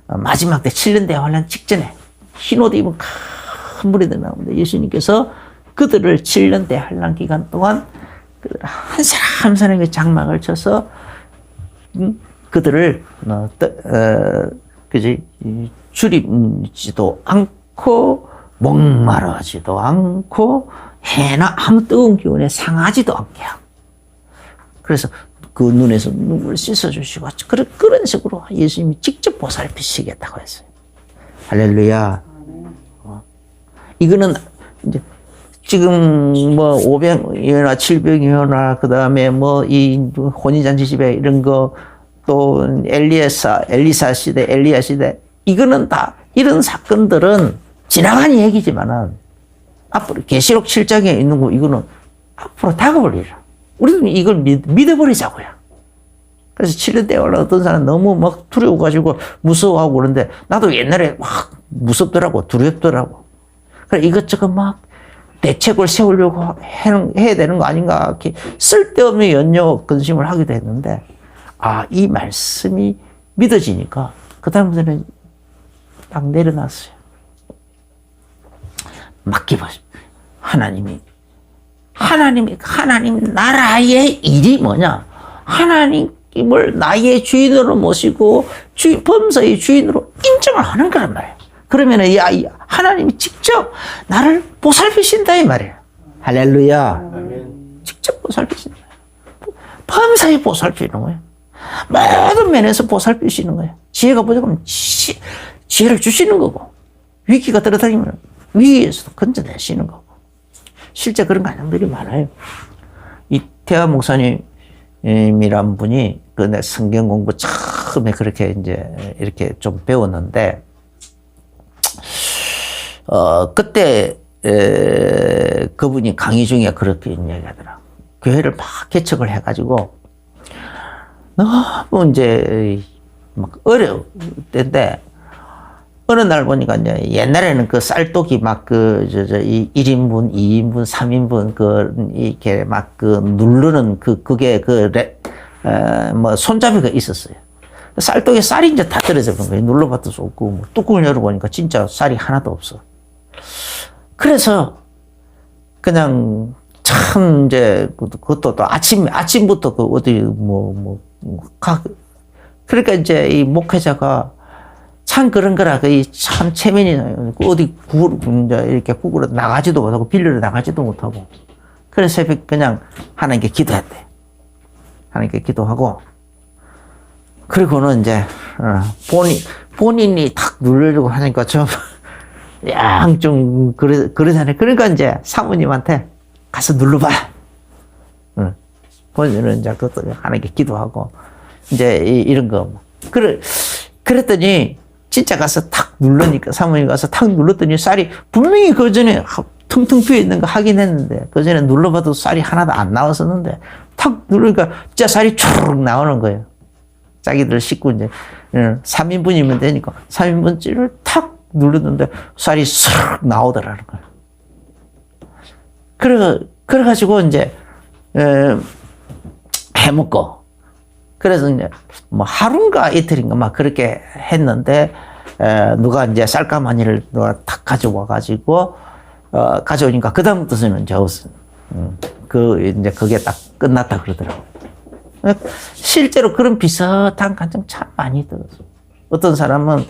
마지막 때 7년 대환란 직전에 흰 옷 입은 큰 무리들 나오는데 예수님께서 그들을 7년 대환란 기간 동안 한 사람 한 사람에게 장막을 쳐서 그들을 줄이지도 않고 목마르지도 않고 해나 아무 뜨거운 기운에 상하지도 않게 하고, 그래서 그 눈에서 눈물을 씻어주시고 그런 식으로 예수님이 직접 보살피시겠다고 했어요. 할렐루야. 이거는 이제 지금 500여나 700여나 그 다음에 이 혼인잔치 집에 이런 거 또 엘리사 시대, 엘리야 시대, 이거는 다 이런 사건들은 지나간 얘기지만은 앞으로 계시록 7장에 있는 거 이거는 앞으로 다가올 일이야. 우리는 이걸 믿어버리자고요. 그래서 7년 때 어떤 사람 너무 막 두려워가지고 무서워하고 그러는데 나도 옛날에 막 무섭더라고, 두렵더라고. 그래 이것저것 막 대책을 세우려고 해야 되는 거 아닌가 이렇게 쓸데없는 염려 근심을 하기도 했는데, 이 말씀이 믿어지니까 그 다음부터는 딱 내려놨어요. 맡기보세요. 하나님 나라의 일이 뭐냐? 하나님을 나의 주인으로 모시고 범사의 주인으로 인정을 하는 거란 말이에요. 그러면 하나님이 직접 나를 보살피신다 이 말이에요. 할렐루야. 직접 보살피신다. 범사에 보살피는 거예요. 모든 면에서 보살피시는 거예요. 지혜가 부족하면 지혜를 주시는 거고, 위기가 들어다니면 위기에서도 건져내시는 거고. 실제 그런 가정들이 많아요. 이태하 목사님이란 분이 내 성경 공부 처음에 그렇게 이제 이렇게 좀 배웠는데, 그때 그분이 강의 중에 그렇게 이야기하더라. 교회를 막 개척을 해가지고 너무 이제 막 어려울 때인데, 어느 날 보니까 이제 옛날에는 그 쌀떡이 막 1인분, 2인분, 3인분 이렇게 막 누르는 그게 손잡이가 있었어요. 쌀떡에 쌀이 이제 다 떨어져 버린 거예요. 눌러봐도 없고, 뚜껑을 열어보니까 진짜 쌀이 하나도 없어. 그래서 그냥 참 이제 그것도 또 아침부터 어디 그러니까 이제 이 목회자가 참 그런 거라, 참 체면이, 어디 이렇게 구글에 나가지도 못하고, 빌리러 나가지도 못하고. 그래서 새벽 그냥 하나님께 기도했대. 하나님께 기도하고, 그리고는 이제, 본인이 탁 누르려고 하니까 좀, 좀, 그러잖아요. 그러니까 이제 사모님한테 가서 눌러봐. 본인은 이제 그것도 하나님께 기도하고, 이제 이런 거. 그랬더니, 진짜 가서 탁 누르니까, 사모님 가서 탁 눌렀더니 쌀이 분명히 그 전에 텅텅 비어 있는 거 확인했는데, 그 전에 눌러봐도 쌀이 하나도 안 나왔었는데, 탁 누르니까 진짜 쌀이 쭉 나오는 거예요. 자기들 식구 이제, 3인분이면 되니까 3인분째를 탁 누르는데 쌀이 쓱 나오더라는 거예요. 그래가지고 이제, 해먹고, 그래서 이제 뭐 하루인가 이틀인가 막 그렇게 했는데, 누가 이제 쌀가마니를 누가 탁 가져와 가지고, 가져오니까 그다음부터는 이제 이제 그게 딱 끝났다 그러더라고요. 실제로 그런 비슷한 감정 참 많이 들었어요. 어떤 사람은,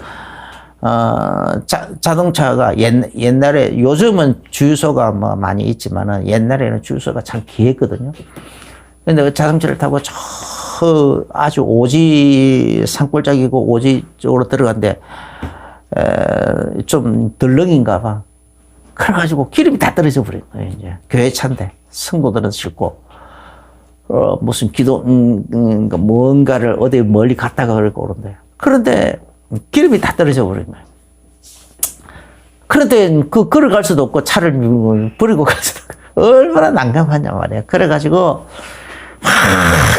자동차가 옛날에, 요즘은 주유소가 뭐 많이 있지만은 옛날에는 주유소가 참 귀했거든요. 근데 그 자동차를 타고 아주 오지 산골짜기고 오지 쪽으로 들어간데, 좀 덜렁인가 봐. 그래가지고 기름이 다 떨어져 버린 거예요, 이제. 교회 차인데, 성도들은 싫고, 무슨 뭔가를 어디 멀리 갔다가 그러고 오는데. 그런데 기름이 다 떨어져 버린 거예요. 그런데 걸어갈 수도 없고 차를 버리고 갈 수도 없고, 얼마나 난감하냐 말이야. 그래가지고,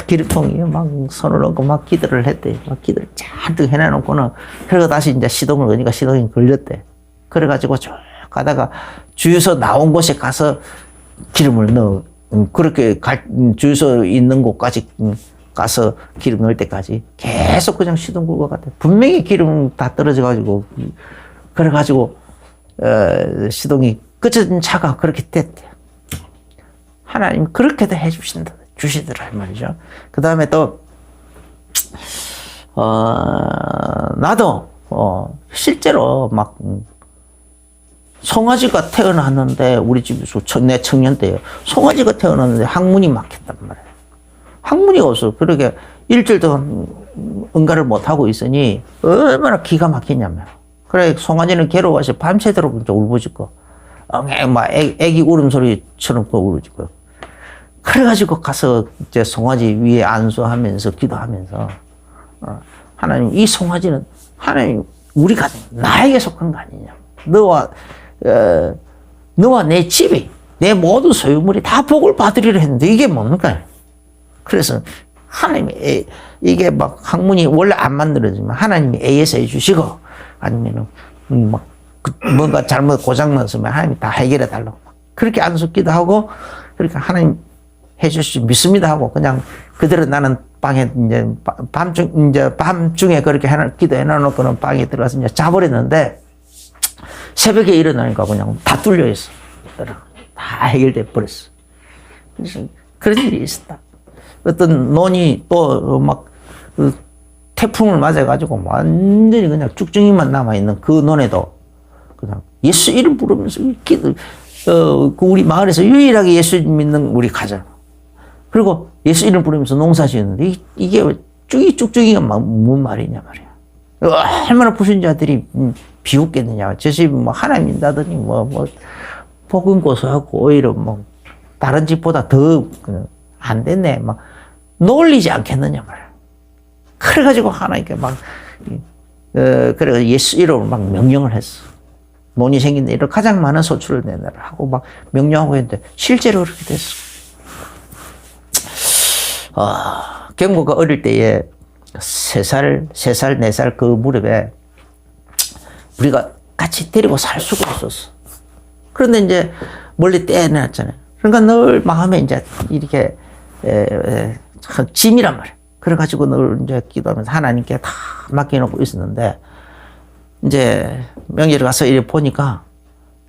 기름통이 막 손을 얹고 막 기도를 했대. 막 기도를 잔뜩 해놔놓고는, 그리고 다시 이제 시동을 거니까 시동이 걸렸대. 그래가지고 쭉 가다가 주유소 나온 곳에 가서 기름을 넣어. 그렇게 주유소 있는 곳까지 가서 기름 넣을 때까지 계속 그냥 시동 걸고 갔대. 분명히 기름 다 떨어져가지고, 그래가지고, 시동이 꺼진 차가 그렇게 됐대. 하나님 그렇게도 주시더라, 말이죠. 그 다음에 또, 나도, 실제로 막, 송아지가 태어났는데, 우리 집에서 내 청년 때요. 송아지가 태어났는데 항문이 막혔단 말이에요. 항문이 없어. 그렇게 일주일 동안 응가를 못하고 있으니, 얼마나 기가 막히냐면. 그래, 송아지는 괴로워서 밤새도록 울부짖고, 막 애기 울음소리처럼 울부짖고. 그래가지고 가서 이제 송아지 위에 안수하면서 기도하면서, 하나님, 이 송아지는 하나님, 우리가 나에게 속한 거 아니냐. 너와 내 집이, 내 모든 소유물이 다 복을 받으리라 했는데 이게 뭡니까? 그래서 하나님이, 이게 막 학문이 원래 안 만들어지면 하나님이 AS 해주시고, 아니면은, 뭔가 잘못 고장 났으면 하나님이 다 해결해 달라고. 그렇게 안수기도 하고, 그러니까 하나님 해주시 믿습니다 하고, 그냥 그대로 나는 방에 이제 밤중에 그렇게 기도해 놔놓고는 방에 들어가서 이제 자버렸는데, 새벽에 일어나니까 그냥 다 뚫려 있어. 다 해결돼 버렸어. 그래서 그런 일이 있었다. 어떤 논이 또 막 태풍을 맞아가지고 완전히 그냥 쭉정이만 남아있는 그 논에도 그냥 예수 이름 부르면서 우리 마을에서 유일하게 예수 믿는 우리 가정. 그리고 예수 이름 부르면서 농사 지었는데 이게 쭉정이가 뭔 말이냐 말이야. 얼마나 불신자들이 비웃겠느냐. 저 집 뭐 하나님 믿다더니 복음 고소하고 오히려 다른 집보다 더 안 됐네. 막 놀리지 않겠느냐 말이야. 그래가지고 하나님께 그래 예수 이름으로 막 명령을 했어. 논이 생긴데 이런 가장 많은 소출을 내놔라 하고 막 명령하고 했는데 실제로 그렇게 됐어. 경구가 어릴 때에 3살, 4살 그 무렵에 우리가 같이 데리고 살 수가 없었어. 그런데 이제 멀리 떼어놨잖아요. 그러니까 늘 마음에 이제 이렇게 짐이란 말이야. 그래가지고 늘 이제 기도하면서 하나님께 다 맡겨놓고 있었는데, 이제 명절에 가서 이렇게 보니까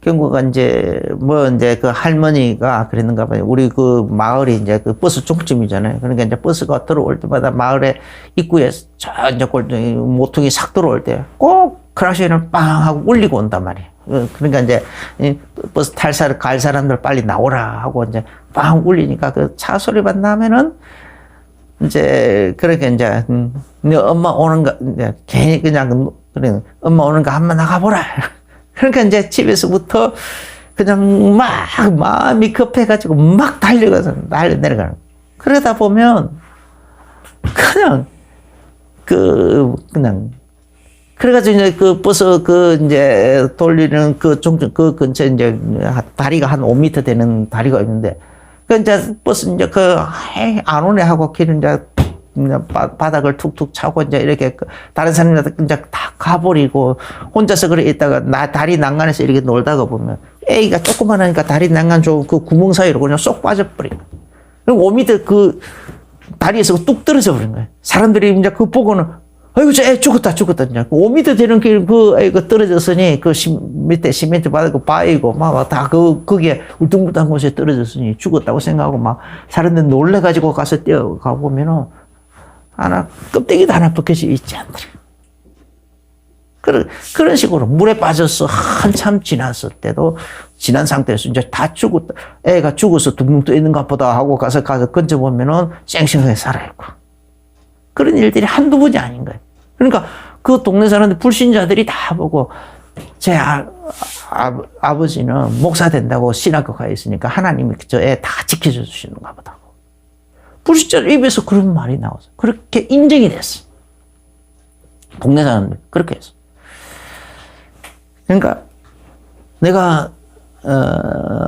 경구가 이제 그 할머니가 그랬는가 봐요. 우리 그 마을이 이제 그 버스 종점이잖아요. 그러니까 이제 버스가 들어올 때마다 마을에 입구에 이제 모퉁이 싹 들어올 때 꼭 크락션을 빵 하고 울리고 온단 말이에요. 그러니까 이제 버스 갈 사람들 빨리 나오라 하고 이제 빵 울리니까 그 차 소리만 나면은 이제 그렇게 이제 네 엄마 오는가 이제 괜히 그냥 그래 엄마 오는가 한번 나가보라. 그러니까 이제 집에서부터 그냥 막 마음이 급해가지고 막 달려가서 내려가는 거예요. 그러다 보면 그냥 그래가지고 이제 그 버스 이제 돌리는 그 근처에 이제 다리가 한 5m 되는 다리가 있는데 그 이제 버스 이제 안 오네 하고 길을 이제 바닥을 툭툭 차고 이제 이렇게 다른 사람들 이제 다 가버리고 혼자서 그래 있다가 다리 난간에서 이렇게 놀다가 보면 애기가 조그만하니까 다리 난간 쪽 그 구멍 사이로 그냥 쏙 빠져버리고 그리고 5m 그 다리에서 뚝 떨어져 버린 거예요. 사람들이 이제 그 보고는 아이고 저 애 죽었다 이제 5m 되는 길 그 애가 떨어졌으니 그 밑에 시멘트 바닥고 바위고 막 다 거기에 울퉁불퉁한 곳에 떨어졌으니 죽었다고 생각하고 막 사람들 놀래가지고 가서 뛰어가 보면은 껍데기도 하나 벗겨져 있지 않더라. 그런 식으로 물에 빠져서 한참 지났을 때도 지난 상태에서 이제 다 죽었다. 애가 죽어서 둥둥 떠 있는가 보다 하고 가서 건져보면은 쌩쌩하게 살아있고. 그런 일들이 한두 번이 아닌 거예요. 그러니까 그 동네 사람들 불신자들이 다 보고 제 아버지는 목사 된다고 신학교 가 있으니까 하나님이 저 애 다 지켜줘 주시는가 보다. 불신자들 입에서 그런 말이 나와서 그렇게 인정이 됐어. 동네 사람들 그렇게 했어. 그러니까 내가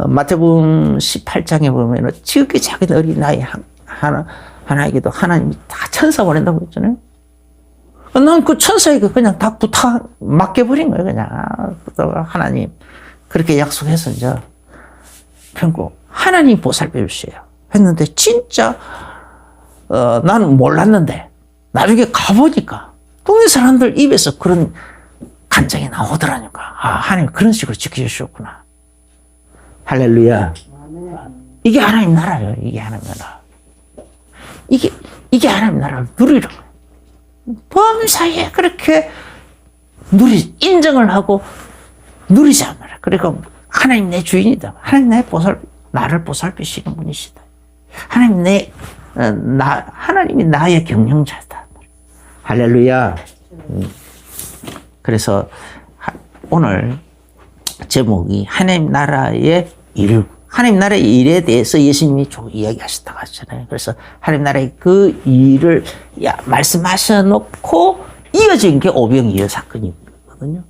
마태복음 18장에 보면은 지극히 작은 어린아이 하나에게도 하나님이 다 천사 보낸다고 했잖아요. 난 그 천사에게 그냥 다 맡겨버린 거예요. 그냥 하나님 그렇게 약속해서 이제 평고 하나님 보살펴 주세요 했는데 진짜 나는 몰랐는데 나중에 가보니까 동네 사람들 입에서 그런 간증이 나오더라니까. 하나님 그런 식으로 지켜주셨구나. 할렐루야. 이게 하나님 나라예요. 이게 하나님 나라. 이게 하나님 나라를 누리라고. 범사에 그렇게 인정을 하고 누리자 말이야. 그러니까 하나님 내 주인이다. 하나님 나를 보살피시는 분이시다. 하나님이 나의 경영자다. 할렐루야. 그래서 오늘 제목이 하나님 나라의 일에 대해서 예수님이 이야기하셨다고 하셨잖아요. 그래서 하나님 나라의 그 일을 말씀하셔 놓고 이어진 게 오병이어 사건이거든요.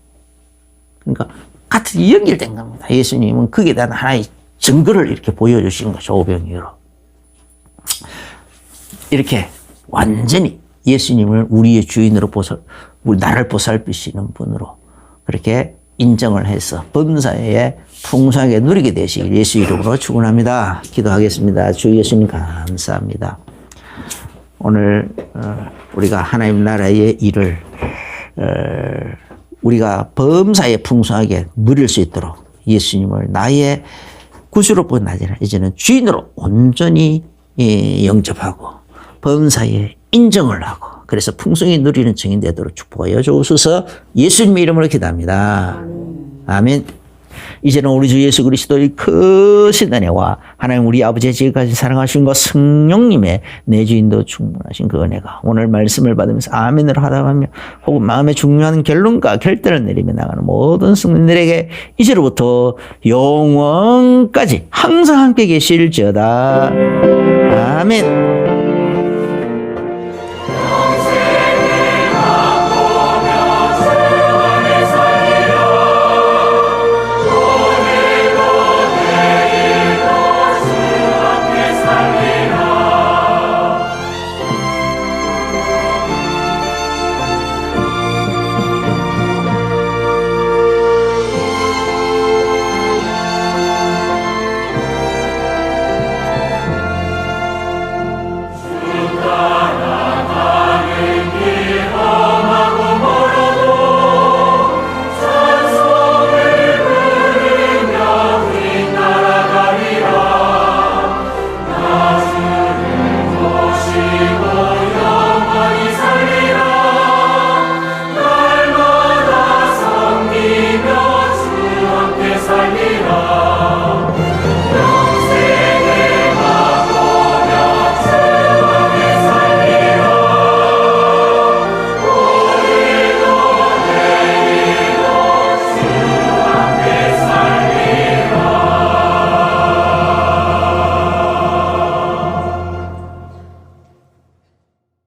그러니까 같은 연결된 겁니다. 예수님은 거기에 대한 하나의 증거를 이렇게 보여주신 거죠. 오병이어로. 이렇게 완전히 예수님을 우리의 주인으로 나를 보살피시는 분으로 그렇게 인정을 해서 범사에 풍성하게 누리게 되시길 예수 이름으로 축원합니다. 기도하겠습니다. 주 예수님 감사합니다. 오늘 우리가 하나님 나라의 일을 우리가 범사에 풍성하게 누릴 수 있도록 예수님을 나의 구주로 뿐 아니라 이제는 주인으로 온전히 영접하고 범사에 인정을 하고 그래서 풍성히 누리는 증인 되도록 축복하여 주옵소서. 예수님의 이름으로 기도합니다. 아멘. 이제는 우리 주 예수 그리스도의 크신 은혜와 하나님 우리 아버지의 지금까지 사랑하신 것 성령님의 내주인도 충분하신 그 은혜가 오늘 말씀을 받으면서 아멘으로 하다하며 혹은 마음의 중요한 결론과 결단을 내리며 나가는 모든 성도들에게 이제로부터 영원까지 항상 함께 계실지어다. 아멘.